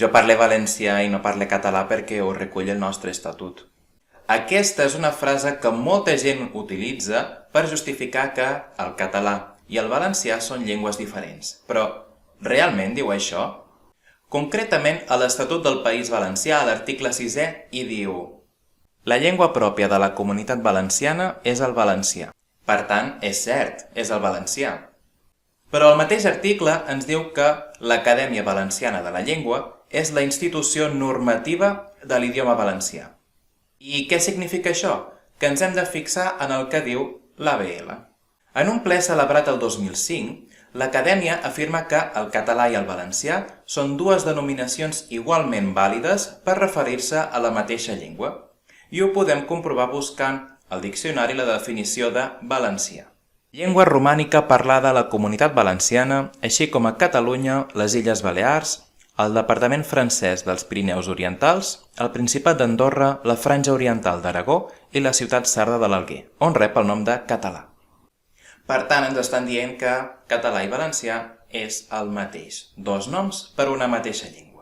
Jo parlo valencià i no parlo català perquè ho recull el nostre estatut. Aquesta és una frase que molta gent utilitza per justificar que el català i el valencià són llengües diferents. Però realment diu això? Concretament, a l'Estatut del País Valencià, a l'article 6è, hi diu: la llengua pròpia de la Comunitat Valenciana és el valencià. Per tant, és cert, és el valencià. Però el mateix article ens diu que l'Acadèmia Valenciana de la Llengua és la institució normativa de l'idioma valencià. I què significa això? Que ens hem de fixar en el que diu l'AVL. En un ple celebrat el 2005, l'Acadèmia afirma que el català i el valencià són dues denominacions igualment vàlides per referir-se a la mateixa llengua, i ho podem comprovar buscant al diccionari la definició de valencià. Llengua romànica parlada a la Comunitat Valenciana, així com a Catalunya, les Illes Balears, el Departament francès dels Pirineus Orientals, el Principat d'Andorra, la Franja Oriental d'Aragó i la ciutat sarda de l'Alguer, on rep el nom de català. Per tant, ens estan dient que català i valencià és el mateix, dos noms per una mateixa llengua.